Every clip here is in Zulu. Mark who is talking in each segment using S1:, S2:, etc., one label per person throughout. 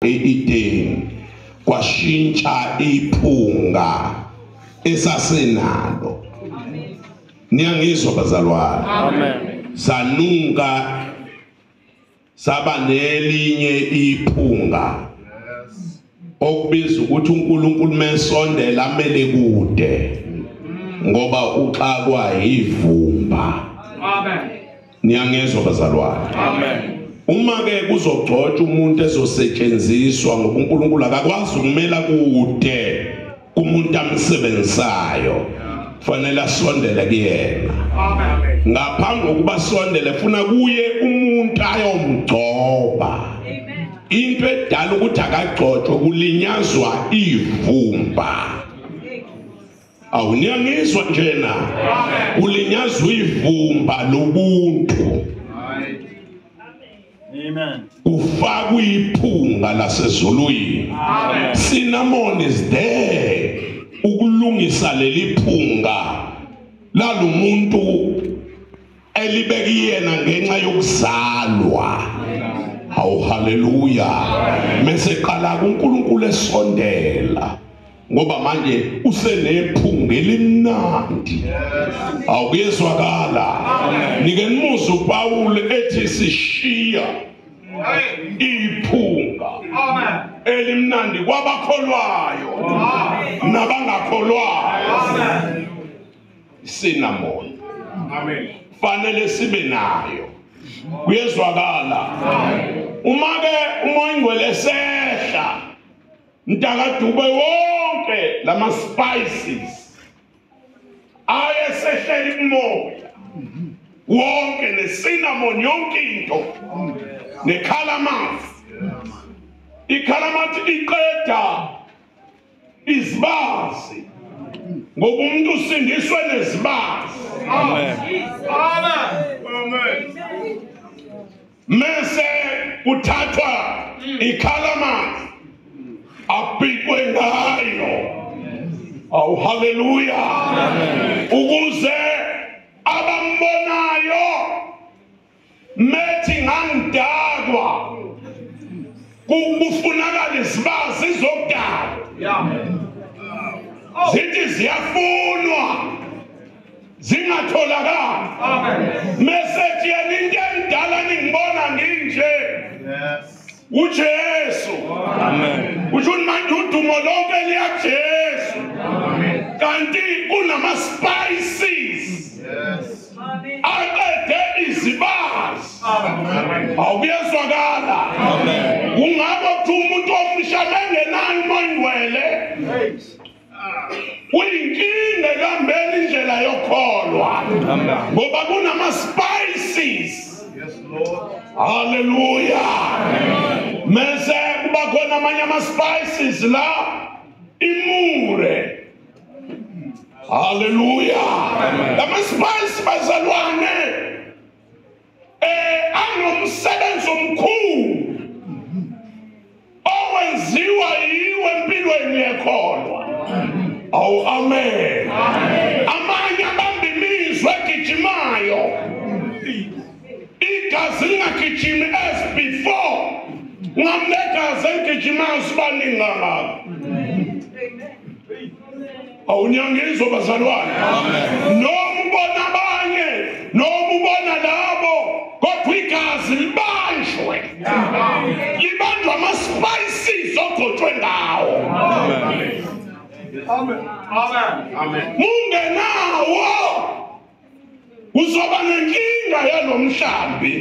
S1: eIdeni kwashintsha iphunga esasenalo. Niyangizwa bazalwane?
S2: Amen.
S1: Sanunka saba nelinye iphunga. Okubiza ukuthi uNkulunkulu mesondela amele kude ngoba uxakwa ivumba.
S2: Amen.
S1: Niyangizwa bazalwane?
S2: Amen.
S1: Uma ke kuzogcotshwa umuntu ezosetshenziswa ngoba uNkulunkulu akakwazi ukumela kude kumuntu amsebenzisayo, fanele asondele kuyena.
S2: Amen.
S1: Ngaphambi kokuba asondele funa kuye umuntu ayomgcoba. Into edala ukuthi akagcotshwe kulinyazwa ivumba. Awuniyangizwa njena? Kulinyazwa ivumba lobuntu.
S2: Amen.
S1: Ufakwa iphunga lasezulwini. Cinnamon is there ukulungisa leli phunga lalumuntu elibeki yena ngenxa yokuzalwa. Hawu haleluya. Mase qala kuNkulunkulu esondela ngoba manje usenephunga elimnandi. Awuyezwakala. Nike nimuzu Paul ethi sishiya iphunga elimnandi kwabakholwayo nabangakholwayo. Cinnamon. Amen. Fanele sibe nayo. Kuyezwakala. Uma ke umoya ngcwele esehla mntakadube wonke lama spices ayesehlela umoya wonke, ne-cinnamon yonke into, ne-calamus. I-calamus iqeda izibazi ngoba umuntu usindiswe nezibazi.
S2: Amen.
S1: Amen. Mese uthathwa i-calamus abhikwe ngayo. Awu haleluya. Ukuze abambonayo methi ngangidakwa kufunakala izibazi zokudakwa. Zithi ziyafunwa zingatholakali. Mesethi yena into endala ningibona nginje uJesu. Amen. Usho manje udumo lonke liya Jesu. Amen. Kanti unama spices. Yes. Aqede izibazi. Amen. Awuyezwakala. Amen. Ungabe kuthi umuntu omshame ngenani mongcwele. Uyinkinga ekambeni indlela yokholwa. Ngoba kunama spices. Yes Lord. Hallelujah. Mese kuba khona amanye ama spices la imure. Hallelujah. Lama spices bazalwane angumsebenzi omkhulu owenziwa yiwe empilweni yekholwa. Oh amen. Amanye abamba imizwa egijimayo, igazi lingagijimi as before. Ngamnegazi egijimayo sibaningi ngakho. Awunyangizwa bazalwane? Noma ubona abanye, noma ubona labo, kodwa igazi libanjwe. Libanjwa ama spices ogcotshwe ngawo. Amen. Amen. Amen. Mungenawo uzoba nenkinga yalomhlambi.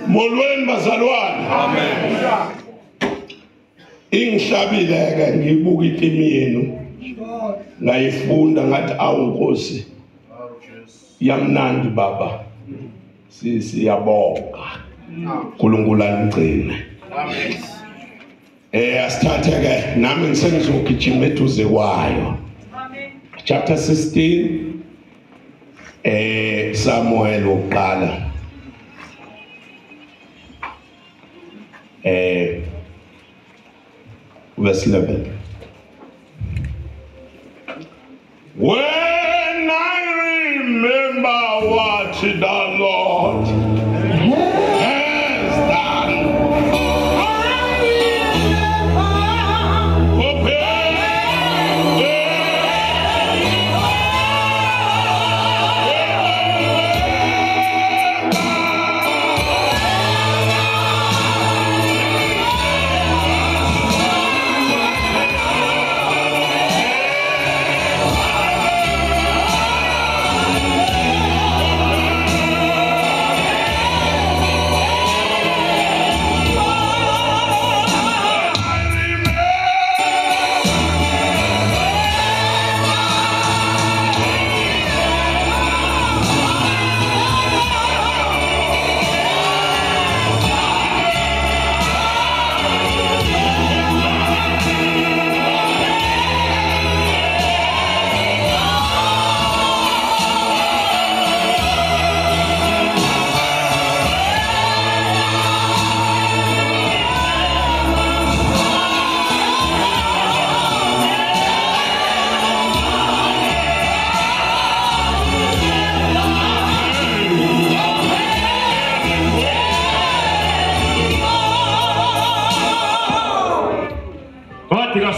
S1: Molweni bazalwane. Amen. Ingihlabile ke ngibuka itimu yenu. Ngayifunda ngathi awu Nkosi. Yamnandi baba. Siyabonga. uNkulunkulu angigcine. Amen. Asithathe ke nami ngisengizogijima eduze kwayo. Amen. Chapter 16 Samuel wokuqala. Verse 11. When I remember what the Lord has done, I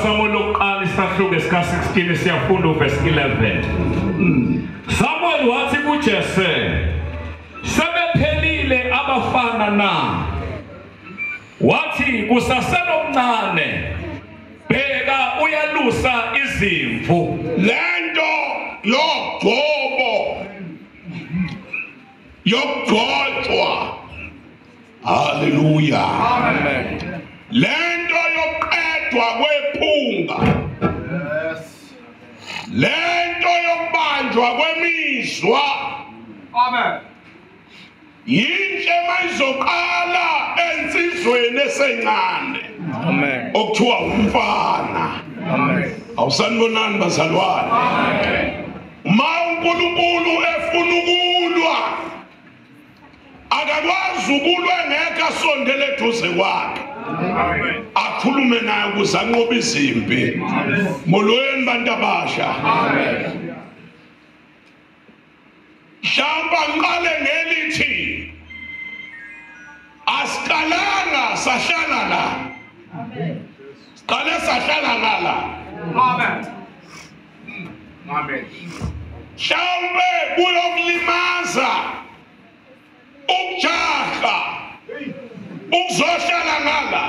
S2: Samuel lokuqala isahluko esika 16 siyafunda uverse 11. Samuel wathi kuJese, sebephelile abafana na? Wathi kusasenomncane, bheka uyalusa izimvu.
S1: Lento yogcobo yogcotshwa. Hallelujah.
S3: Amen.
S1: Lento yoqedwa kwephunga. Lento yokubanjwa kwemizwa.
S3: Amen.
S1: Yinhle mayizoqala ensizweni esencane.
S3: Amen.
S1: Okuthiwa umfana.
S3: Amen.
S1: Awusanibonani bazalwane?
S3: Amen.
S1: Ma uNkulunkulu efuna ukulwa, akakwazi ukulwa engekho asondele eduze kwakhe.
S3: Amen.
S1: Akhulume naye ukuze anqobe izimpi. Molweni bantu abasha.
S3: Amen.
S1: Mhlawumbe ngiqale ngelithi asiqalanga sahlala la. Siqale sahlala la.
S3: Amen. Amen.
S1: Mhlawumbe kuyokulimaza ukujaha ukuzohlala ngala.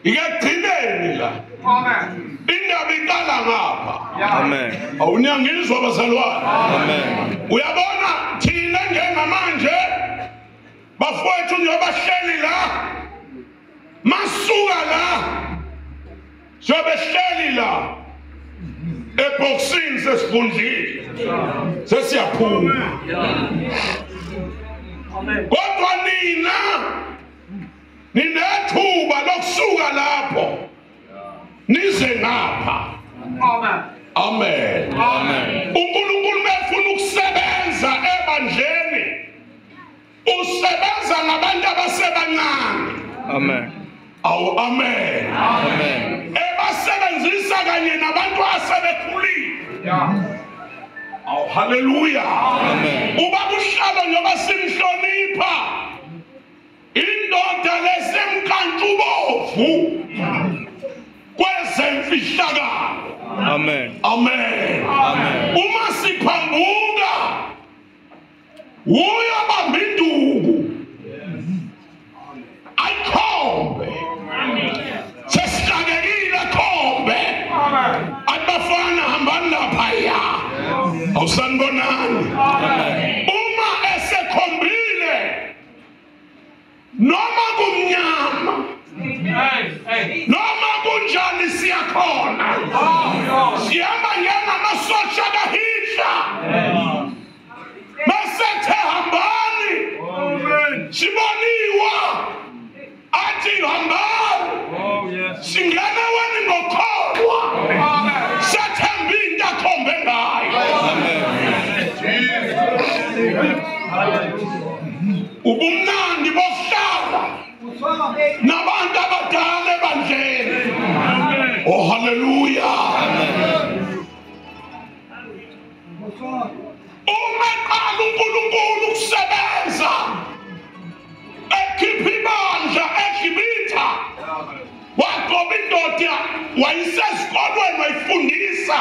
S1: Ikugcineni la.
S3: Amen.
S1: Indaba iqala ngapha.
S3: Amen.
S1: Awunyangizwa bazalwane.
S3: Amen.
S1: Uyabona thina njengamanje bafowethu njengoba hleli la, masuka la sobe hleli la eboxini sesifundile sesiyaphuma. Kodwa nina ninethuba lokusuka lapho nize ngapha.
S3: Amen.
S1: Amen.
S3: Amen.
S1: uNkulunkulu mefuna ukusebenza ebandleni, usebenza ngabantu abasebancane.
S3: Amen.
S1: Awu amen.
S3: Amen.
S1: Ebasebenzisa kanye nabantu asebekhulile. Awu haleluya.
S3: Amen.
S1: Ubaba uhlalo njengoba simhlonipha, indoda lesemkantshubovu kwezemfihlakalo.
S3: Amen.
S1: Amen.
S3: Amen.
S1: Uma siphambuka uyabamba induku ayikhombe. Sesihlakekile khombe. Abafana hambani laphaya. Awusanibonani? Uma esekhombile noma kumnyama noma kunjani siyakhona. Siyamba njengamasosha kahidla. Masethe hambani. Siboniwa athi hambani. Singena wena ngokholwa. Sethemba into akhombe ngayo. Ubumnandi bokuhlala nabantu abadala ebandleni. Oh hallelujah. Uma qala uNkulunkulu ukusebenza ekhipha ibandla eGibitha, waqoba indoda wayisesikolweni wayifundisa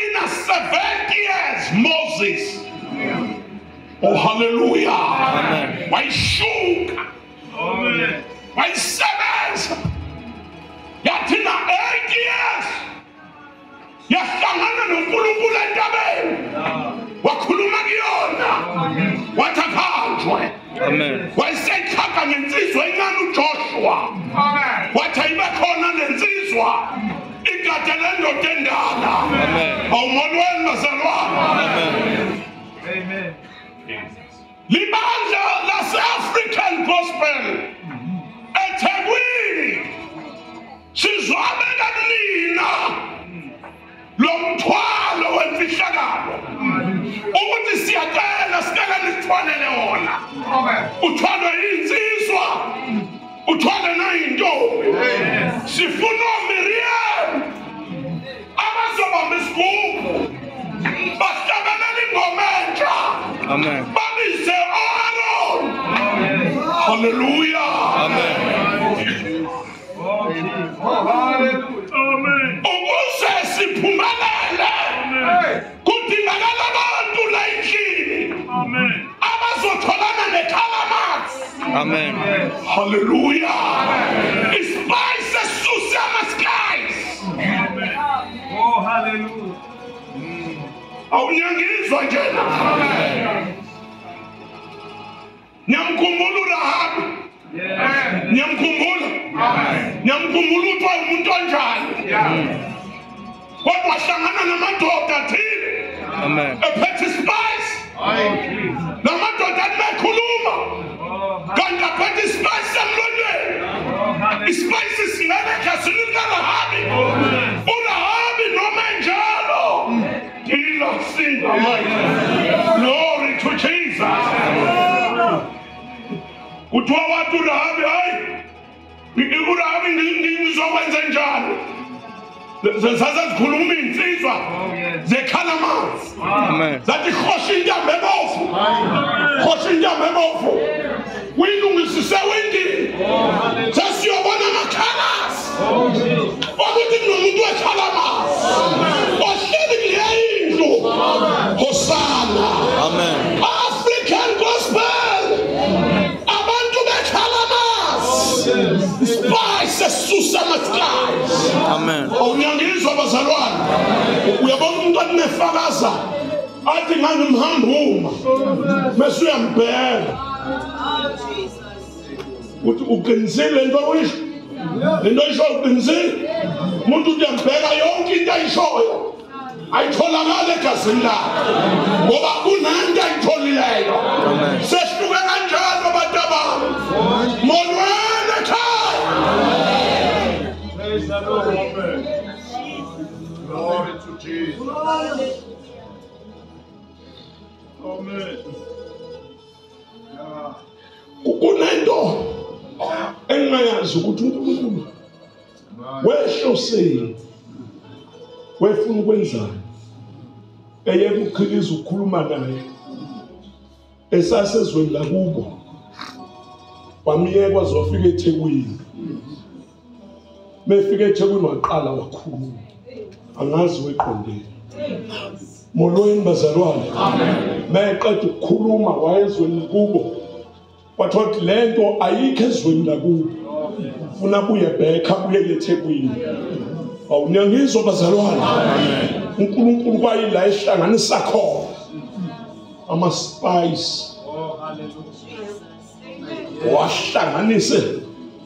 S1: in a 70 years Moses. Oh hallelujah.
S3: Amen.
S1: Wayishuka.
S3: Amen.
S1: Wayisebenza yathina 8 years yahlangana noNkulunkulu entabeni, wakhuluma kuyona, wathi akhanjwe.
S3: Amen.
S1: Wayesekhaka nensizwa encane uJoshua, wathi ayibe khona nensizwa igade lendoda endala.
S3: Amen.
S1: Awumolweni bazalwane.
S3: Amen. Amen.
S1: Libandla lase-African Gospel eThekwini sizwabeka kunina lo mthwalo wemfihlakalo ukuthi siyacela sicela nisithwalele wona. Uthwalwe yinsizwa, uthwalwe nayintombi. Sifuna oMiriam abazobamba isigubhu bahlabelele ingoma entsha.
S3: Amen.
S1: Babize Aaron. Hallelujah.
S3: Amen.
S4: Hallelujah.
S3: Amen.
S1: Hallelujah. Ispice esusa amaskies.
S3: Oh, hallelujah.
S1: Awunyangizwa njena. Nyamkhumbula uRahabi. Nyamkhumbula. Nyamkhumbula uthi umuntu onjani. Kodwa wahlangana namadoda athile.
S3: Amen.
S1: Ephethe ispice. Namadoda abekhuluma. Kanti aphethe ispice emlonyeni. Ispice singene ekhasini likaRahabi. uRahabi noma enjalo. Glory to Jesus. Kuthiwa wathi uRahabi, hayi uRahabi ngizokwenza njani? Zazikhuluma insizwa zekhala amanzi. Zathi khosha intambo ebovu. Khosha intambo ebovu. Uyilungisise wendini. Sasiyobona amakhalasi. Ukuthi kunomuntu wekhala amanzi. Ohleli kule indlu. Hosana.
S3: Amen.
S1: African gospel. Abantu bekhala amanzi. Spice esusa amaskies.
S3: Amen.
S1: Awunyangizwa bazalwane. Uyabona umuntu anefakaza. Athi ngangimhambuma. Bese uyambheka. Uthi uqinisile into oyisho. Into oyisho uqinisile. Umuntu uyambheka yonke into ayishoyo. Ayitholakala egazini lakhe. Ngoba kunanto ayitholileyo. Sesihluke kanjalo abantu abami. Molweni ekhaya.
S3: Praise the Lord. Glory to Jesus. Amen.
S1: Kunento engayazi ukuthi uNkulunkulu wehloseni wefuna ukwenzani. Eyeke ukuqhiliza ukukhuluma naye esasezweni lakubo. Wamiyekwa zofika eThekwini. Mefika eThekwini waqala wakhuluma. Angazi weqondeni. Molweni bazalwane. Amen. Meqeda ukukhuluma wayezweni kubo. Wathothi lento ayikho ezweni lakubo. Ufuna buye back abuye eThekwini. Awunyangizwa bazalwane. Amen. uNkulunkulu kwayila ehlanganisa khona ama spice. Wahlanganise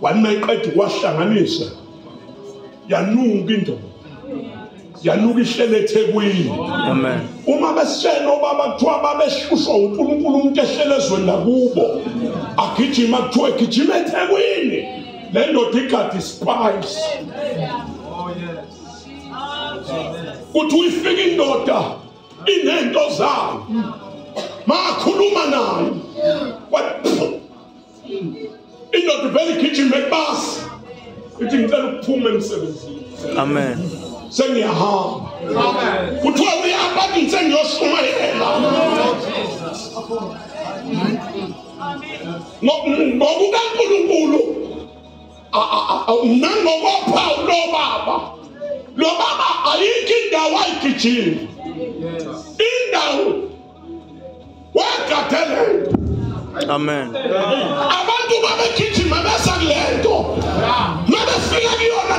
S1: wameqeda wahlanganisa yanuka into yanuka ihlele eThekwini.
S3: Amen.
S1: Uma besishena obaba kuthiwa babeshushwa uNkulunkulu umuntu ehlele ezweni lakubo agijima kuthiwa egijima eThekwini le ndoda igadi spice.
S3: Oh yes.
S1: Uthi uyifika indoda inento zayo makhuluma nayo indoda vele igijima ebasi ithi ngicela ukuphuma emsebenzini.
S3: Amen.
S1: Sengiyahamba. Kuthiwa uyahamba ngiyoshumayela. NgokukaNkulunkulu nangokopha lo baba ayikho indawo ayigijima. Indawo wagadelele.
S3: Amen.
S1: Abantu babegijima besa kulento mabefika kuyona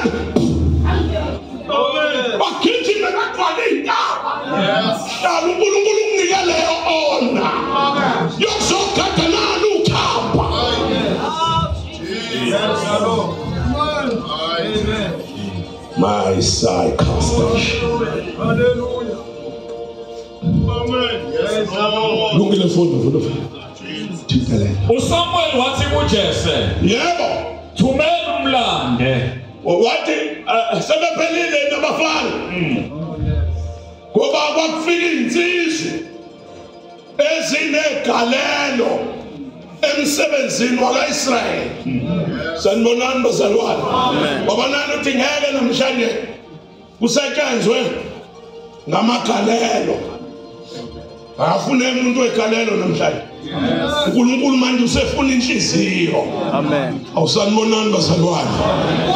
S1: bagijima bagcwala intaba. Hlala uNkulunkulu unginike leyo ona yokuzogada nalo ukhamba. My side castation.
S3: Hallelujah. Amen. Yes, Lord.
S1: Lungile mfundo.
S2: uSamuel wathi kuJese,
S1: Yebo.
S2: thumela umlande.
S1: Wathi sebephelile nabafana. Ngoba kwakufika insizwe ezinegalelo emsebenzini wakaIsrayeli. Sanibonani bazalwane. Ngoba nani uthi ngeke namhlanje kusetshenzwe ngamagalelo. Afune umuntu wegalelo namhlanje. uNkulunkulu manje usefuna inhliziyo.
S3: Amen.
S1: Awusanibonani bazalwane.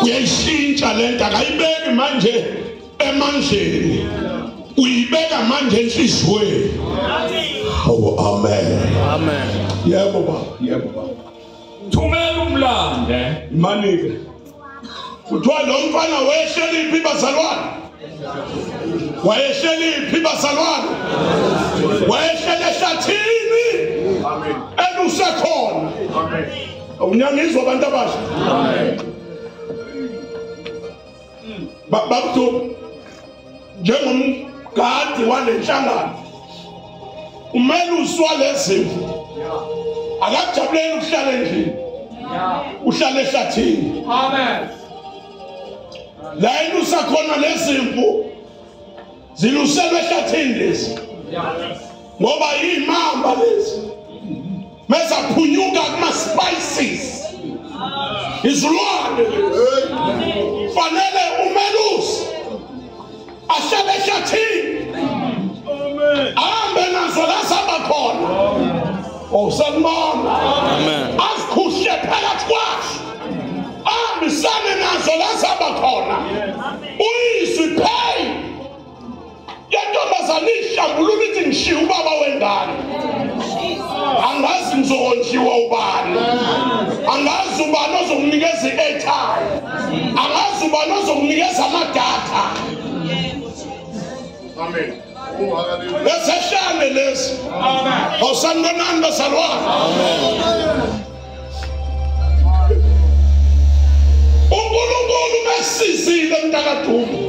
S1: Uyayishintsha lento akayibeki manje emandleni. Uyibeka manje enhliziyweni. Oh amen.
S3: Amen.
S1: Yebo baba, yebo baba.
S2: Thumela umlande.
S1: Manike. Kuthiwa lo mfana wayesheliphi bazalwane? Wayesheliphi bazalwane? Wayeshele ehlathini. Amen. Elusekhona. Amen. Unyangizwa abantu abasha. Amen. Babuthi njengomgadi walenhlangano umele uswalezimvu akajabuleli ukuhlala endlini uhlala ehlathini. Amen. La ilusakhona lezimvu ziluselwe ehlathini lezi ngoba yimamba lezi meza phunyuka kuma spices izulwane fanele umelusi ahlale ehlathini. Amen. Ahambe nazo la sabakhona. Sanibona. Amen. Azikhuhle phakathi kwazo. Ahambisane nazo la sabakhona. Uyizwe pay. Yantombazana ihlambulula ithi ngishiya ubaba wengane. Angazi ngizokonjiwa ubani. Angazi ubani ozokunikeza i-airtime. Angazi ubani ozokunikeza amadatha. Amen. Let's shine this. Amen. Sanibonani bazalwane. Amen. uNkulunkulu mesizile mntakaDumo.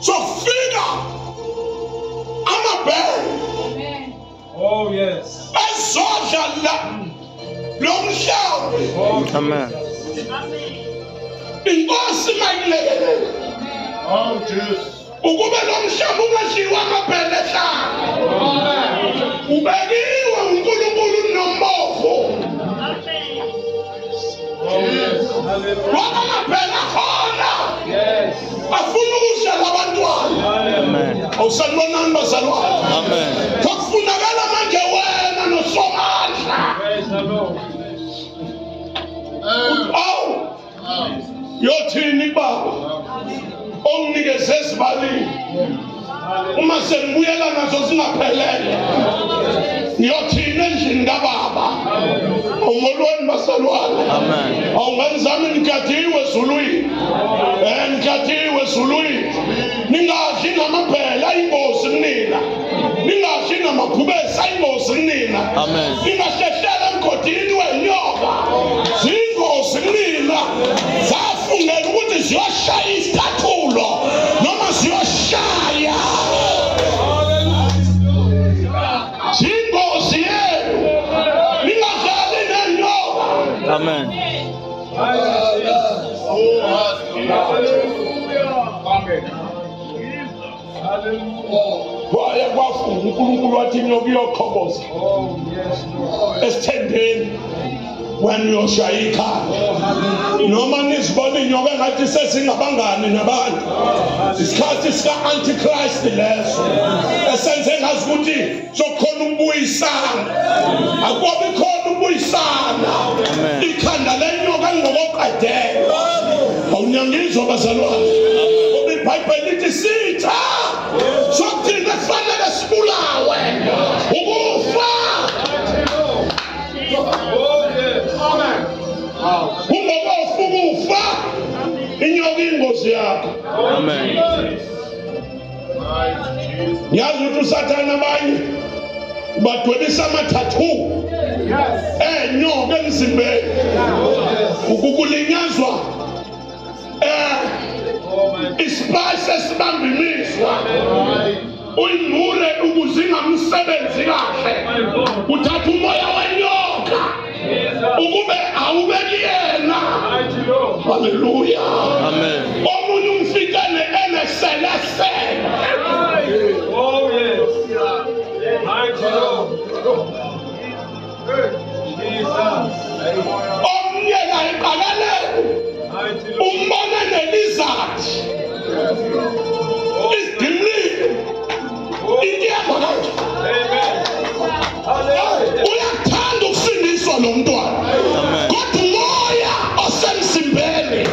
S1: Sofika amabhele. Amen. Oh yes. Ezodla lo mhlawumbe. Amen. Inkosi mayilekelele. Oh Jesus. Ukube lo mhlaba ungadliwa amabhele ehlala. Ubekiwe uNkulunkulu nombovu. Ngoba amabhele akhona. Afuna ukudla labantwana. Amen. Awusanibonani bazalwane. Amen. Kufunakala manje wena noSomandla. Praise the Lord. Yothini baba. Onginikeze esibalini uma sengibuyela nazo zingaphelele ngiyothina endlini kababa umolweni basalwane. Amen. Awungenzami nikathiwe ezulwini nikathiwe ezulwini ningadli ngamaphela ayingozi kunina ningadli ngamakhubesi ayingozi kunina. Amen. Ningahlehlela emgodini wenyoka zingozi kunina zafungela ukuthi ziyoshaya isicathulo noma ziyoshaya zingozi yenu ningadlali nenyoka. Amen. Waya kwafunga uNkulunkulu wathi inyoka iyokhoboza esithendeni wena uyoshaya ikhanda noma nizibona inyoka engathi sesingabangani nabantu. Isikhathi sika-antichrist leso esenze ngazi ukuthi sokhona ukubuyisana akubi khona ukubuyisana. Ikhanda lenyoka lingokoqedela. Awunyangizwa bazalwane ngoba iBhayibheli lithi sitha sokuthina kufanele sibulawe ukufa. Kungoba ufuna ukufa inyoka ingozi yakho. Amen. Yazi ukuthi uSathane abanye badwebisa amathathu enyoka emzimbeni ukukulinyazwa isipayisi esibamba imizwa uyimule ukuze ingamsebenzi kahle. Uthatha umoya wenyoka ukube awubeki yena. Haleluya. Amen. Omunye umfika neselesele. Oh yes. Omnye la iqalale umbona nelizard isidimlile indiyama kanje. Uyakuthanda ukusindiswa lo mntwana kodwa umoya osemzimbeni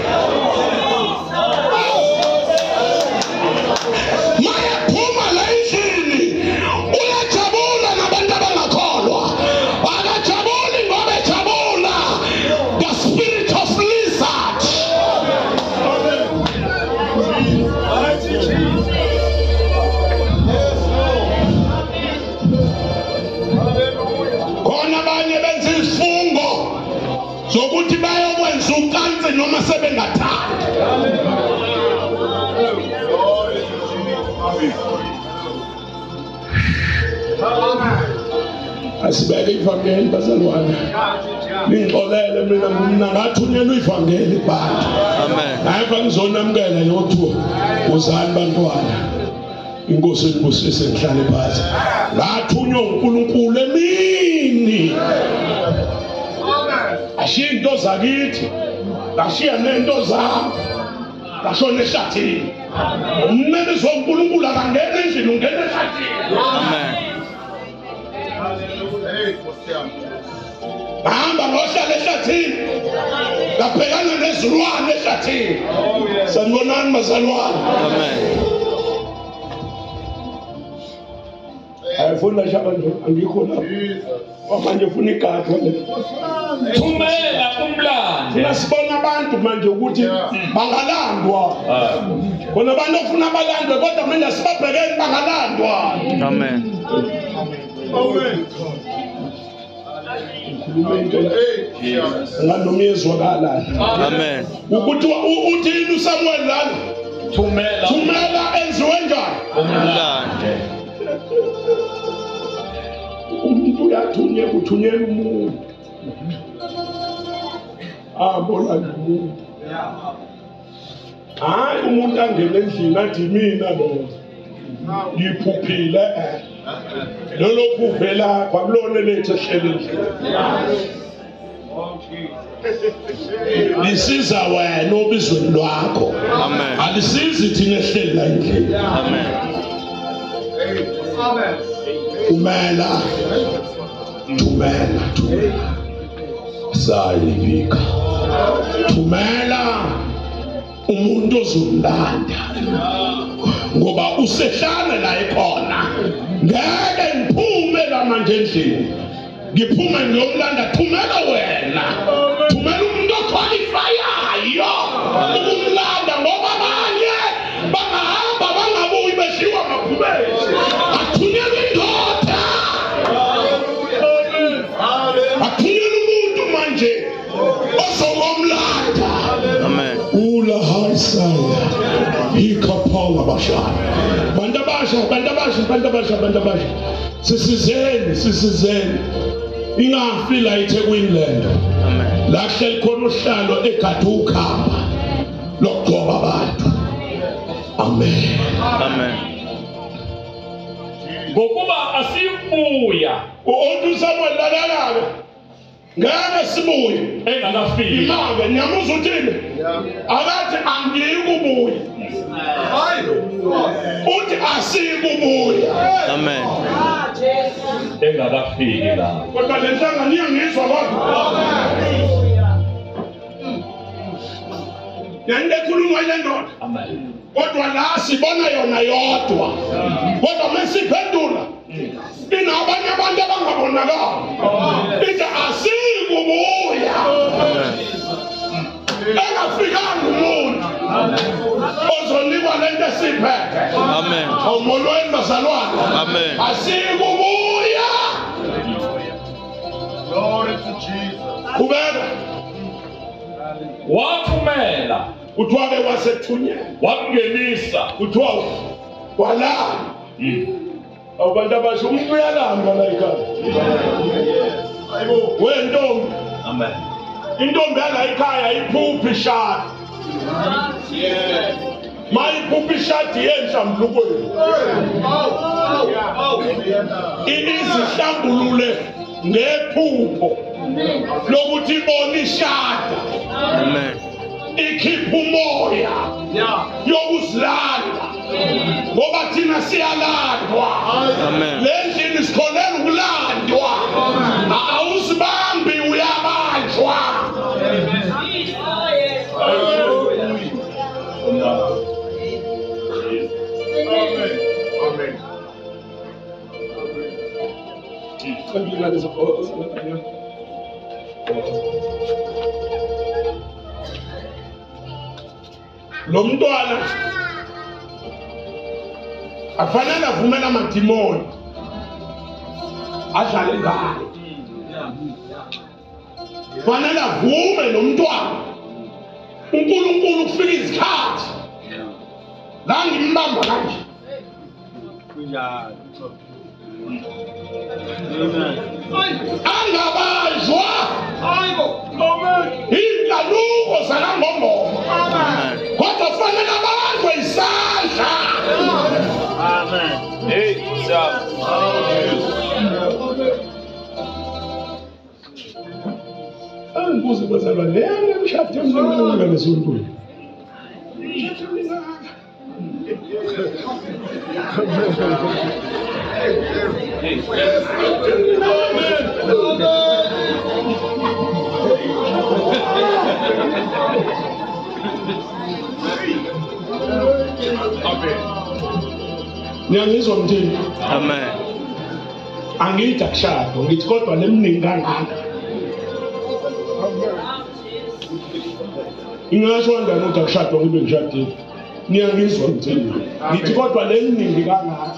S1: bayokwenza ucansi noma sebengathandi. Asibeke ivangeli bazalwane. Ningixolele mina ngathunyelwa ivangeli bantu.
S3: Amen.
S1: Hayi ngizonamukela yothu uzani bantwana. Inkosi ibusise ngihlale phansi. Ngathunywa uNkulunkulu emini. Ashiya into zakithi. Ngashiya nento zami. Ngashona ehlathini. Umnene zoNkulunkulu akangena endlini ungena ehlathini.
S3: Amen.
S1: Bahamba ngohlala ehlathini. Ngabhekana nezilwane ehlathini. Sanibonani bazalwane.
S3: Amen.
S1: Ayifuna shaba nje angikho lapho. Manje ufuna igadi wale.
S2: Thumela umlando.
S1: Thina sibona abantu manje ukuthi bangalandwa. Bona abantu ofuna abalandwe kodwa manje sibabhekeni bangalandwa.
S3: Amen.
S1: Amen. Nganomyezwakala.
S3: Amen.
S1: Ukuthi uthini uSamuel lana? Thumela enziwe njani?
S3: Umlando.
S1: Umuntu uyathunyelwa uthunyelwa umuntu. Bona umuntu. Hayi umuntu angena endlini athi mina lo. Ngiphuphile. Lolo phuphe lakho akulona lethu ehlele endlini. Lisiza wena obizweni lwakho.
S3: Amen.
S1: Alisizi thina ehleli la endlini.
S3: Amen.
S1: Thumela. Sayibika. Thumela umuntu ozomlanda. Ngoba usehlala la ekhona. Ngeke ngiphume la manje endlini. Ngiphume ngiyomlanda. Thumela wena. Thumela umuntu oqualifiyayo ukumlanda ngoba abanye bangahamba bangabuyi beshiwa amaphumezi. Athunyelwe indoda. Athunyelwe umuntu manje ozomlanda.
S3: Amen.
S1: Ula haisaya. Ikapala bashana. Bandabasha. Sisizeni. Ingafi la eThekwini.
S3: Amen.
S1: La hleli khona uhlalo egade ukhamba lokugcoba abantu. Amen.
S3: Amen.
S2: Ngokuba asibuya
S1: Uthi Samuel lalalabe. Ngeke sibuye
S2: engakafiki.
S1: imake nyamuza uthini? Akathi angikubuya. Uthi asikubuya.
S3: Amen.
S2: Engakafiki la.
S1: Kodwa le nhlangano iyangizwa kodwa. Yande khuluma ile ndoda.
S2: Amen.
S1: Kodwa la sibona yona yodwa. Kodwa mesiphendula inabanye abantu abangabonakala. Ithi asikubuya. Engafikanga umuntu ozonikwa lento esiphethe.
S3: Amen.
S1: Awumolweni bazalwane.
S3: Amen.
S1: Asikubuya.
S3: Glory to Jesus.
S1: Kubeka
S2: Wathumela
S1: uthiwa wasethunyelwa.
S2: wakungenisa
S1: Uthiwa wala. Abantu abasho umuntu uyalamba la ekhaya. Wentombi.
S2: Amen.
S1: Intombi yala ekhaya iphuphi shadi. Mayiphuphi ishadi yenhlambulukweni. Izihlambulule ngephupho lokuthi ibona ishada.
S3: Amen.
S1: Ikhipha umoya yokuzilanda ngoba thina siyalandwa.
S3: Amen.
S1: Le ndlini sikholela ukulandwa. Awusibambi uyabanjwa. Lo mntwana afanele avumele amadimoni adlale ngayo. fanele avume nomntwana uNkulunkulu kufika isikhathi la ngimbamba kanje angabazwa inkaluko zakangongoma kodwa fanele abanjwe isandla.
S3: Amen. Hey, what's up?
S1: Angibuze bazalwa lena emshado emncinci ngesontweni. Niyangizwa mthini?
S3: Amen.
S1: Angithi akushado, ngithi kodwa lemningi kangaka. Ingasho kanjani ukuthi akushadwa ngibe ngishadile? Niyangizwa mthini? Ngithi kodwa lemningi kangaka.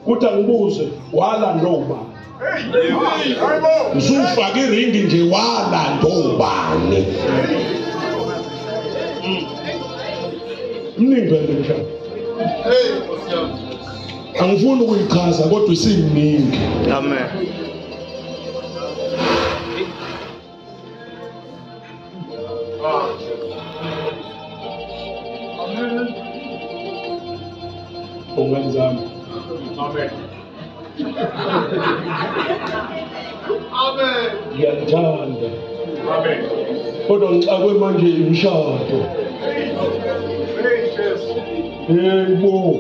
S1: Kuthi angibuze walanda ubani? Usufaka iringi nje walanda ubani? Mningi vele mshado. Angifuni ukuyichaza kodwa isimningi.
S3: Amen.
S1: Ongenzami.
S2: Amen.
S1: Amen. Ngiyathanda.
S2: Amen.
S1: Kodwa ngixakwe manje imshado. Yebo.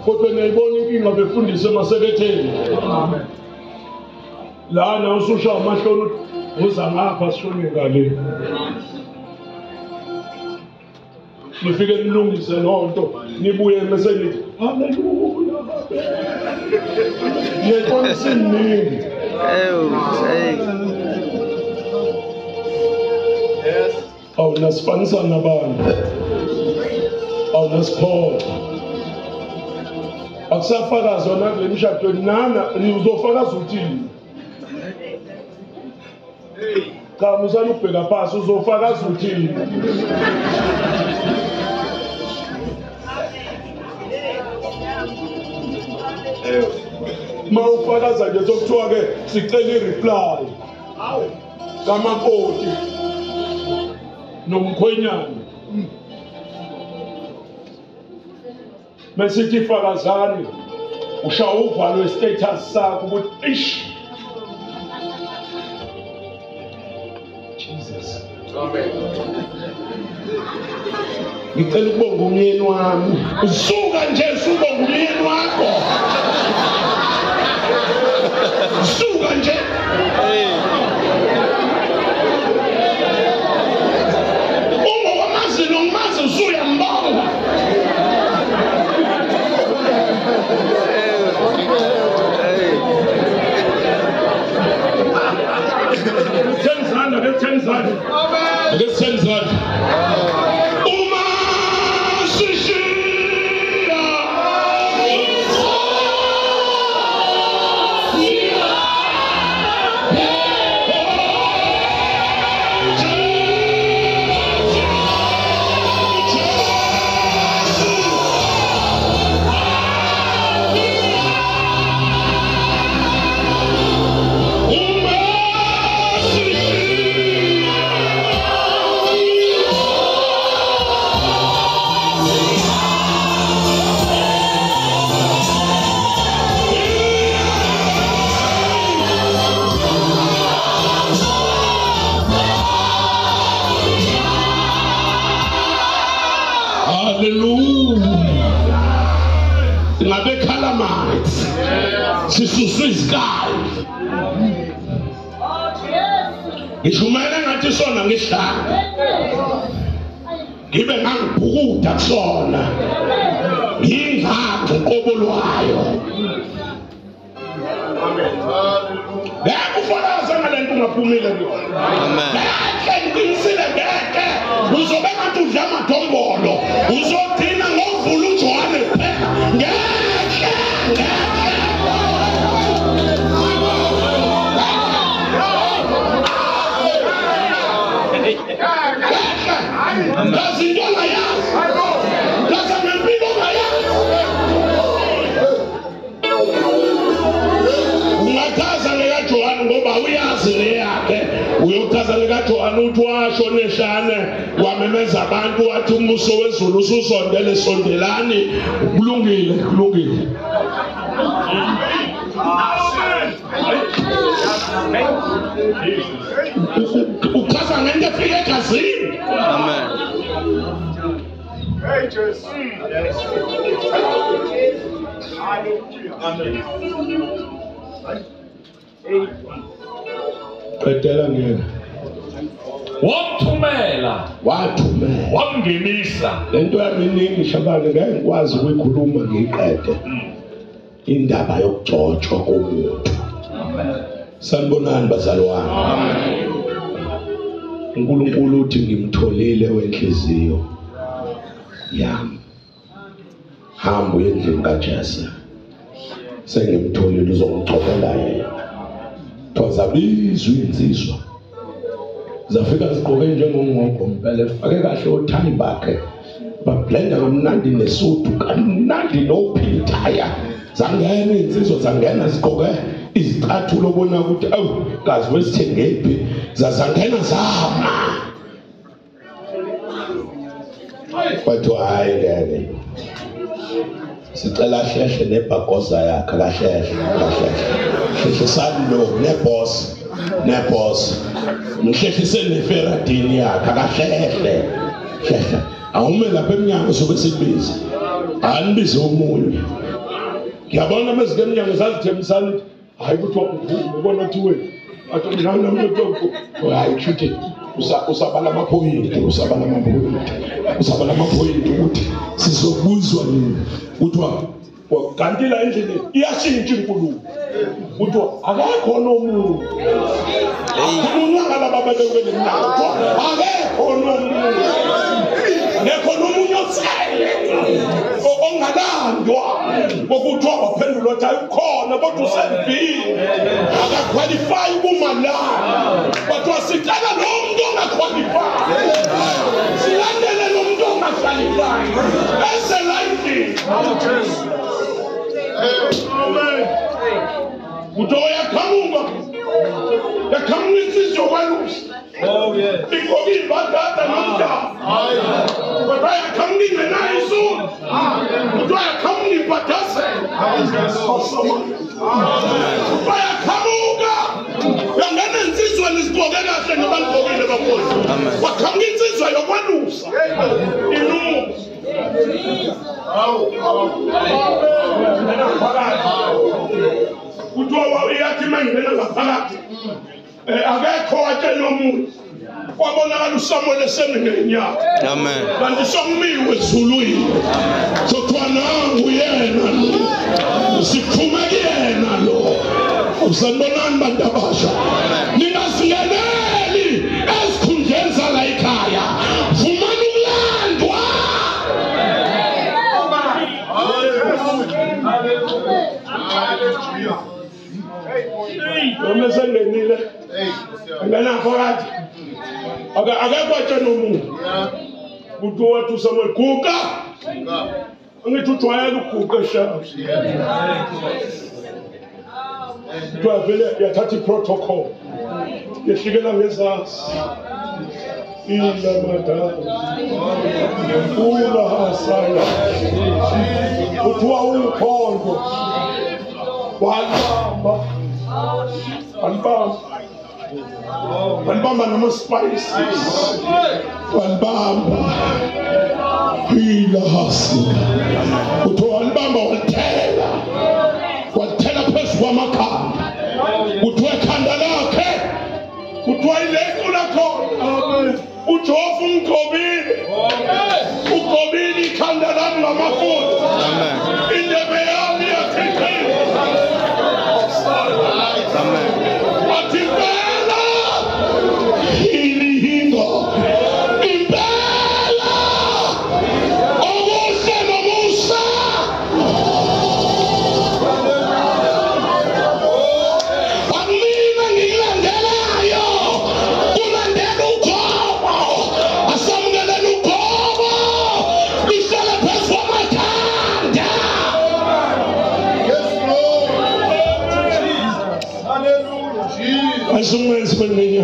S1: Kodwa niyayibona inkinga befundisa emaseketheni.
S2: Amen.
S1: Lana usushaya amahloni uza ngapha sishone ngale. Nifike nilungise lonto nibuye bese nithi haleluya. Niyayibona isiningi.
S3: Yes.
S1: Awunasifanisa nabantu. Awunasiphotha. Akusafakazwa nakule mshadweni nana uzofakaza uthini? Cha musana ubheka phansi uzofakaza uthini? Mawufakaza nje sokuthiwa ke sicela i-reply. Kamakoti nomkhwenyana. Mesithi fakazani ushawa uvalo westatus sakho ukuthi ish Jesus.
S2: Amen.
S1: Ngicela ukubonga umyeni wami. Usuka nje usubonga umyeni wakho. Usuka nje. Ungokamazi nomazi usuyambonga. Sisuswe isikali. Ngishumela ngathi sona ngihlanga. Ngibe ngangibhukuda kusona. Ngingakho qobolwayo. Yakufakaza ngalento ungaphumile kuyona.
S3: Amen.
S1: Ngiqinisile ngeke uzobe ngathi udla amadombolo. Uzogcina ngovula uJohane phela. Ngeke. umthetho anuthi washo neshane wamemeza abantu wathi umuso wezulu ususondele sondelani kulungile uchaza ngento efika egazini.
S3: Amen.
S4: Hey, Jesus. Yes. Amen.
S1: qedela ngeke
S2: wathumela wamngenisa.
S1: lento yaminingi shabane ngeke ngikwazi ukuyikhuluma ngiyiqede indaba yokugcotshwa komuntu. Sanibonani bazalwane. uNkulunkulu uthi ngimtholile wenhliziyo yami. Hamba uye endlini kaJese. Sengimtholile uzongicopela yena. Thozabizwa insizwa. Zafika ziqoke njengongqoqo mpela fake kahle othayi bakhe. Bablenda kamnandi nesudu kamnandi nophithaya. Zangena insizwa zangena ziqoke izicathulo bona ukuthi awu kazi wesithengephi zazangena zama. Bathi hayi ngeke. Sicela hlehle nebhagoza yakhe kahle. Hlehle neboss. Mhlehlise neferadini yakhe kahle. Hlehle. Awume lapha eminyango sobe sibiza. Anibize umunye. Ngiyabona amazike eminyango sazithembisana hayi kuthiwa ubona ukuthi wena athi mina nomuntu hayi kushuthi usabala amaphoyinti ukuthi sizokuzwa nini kuthiwa kanti la endlini iyashintsha inkulumo kuthiwa akekho nomuntu umuntu lababelekele mina akekho nomunye osele ongalandwa kokuthiwa waphendula ukuthi ayikhona kodwa usendlini akaqualify ukumalala kodwa sicela nomuntu ongaqualify silandele nomuntu ongaqualify eselayini. Kuthiwa yakhamuka insizwa yokwelusa. Igqoke ibhadada nomdaba kodwa yakhamuka ingenayo isulu. Kuthiwa yakhamuka ibhadazela. Kuthiwa yakhamuka yangena insizweni zigqoke kahle nabalugqokile bakhona. Wakhamuka insizwa yokwelusa. Kuthiwa iyathi mangena ngaphakathi akekho watshela umuntu kwabonakala uSamuel esemingenyaka.
S3: Amen.
S1: Kanti sokumiwe ezulwini sothiwa nangu yena lo sikhuma kuyena lo. Usanibonani bantu abasha ningasingeneli esikhundleni zala ekhaya vumani ukulandwa. Noma sengenile ngena phakathi akekho watshela umuntu kuthiwa wathi uSamuel guqa angithi ujwayele ukuguqa eshafu kuthiwa vele yathatha iprotocol yehlikela ngezansi ilamadala ulahasaya kuthiwa umkhondo walibamba nama-spices walibamba ilahasika kuthiwa walibamba walithela phezu kwamakhanda kuthiwa ekhanda lakhe kuthiwa ilequ lakhona uJofu ugqobile ikhanda lami ngamafutha indebe yami yathithisa. Athi impela ilihingo impela okuhle nomusa amina ngilandelayo kulandela ugobo asamukelela ugobo lihlale phezu kwamakhanda Assume it's when they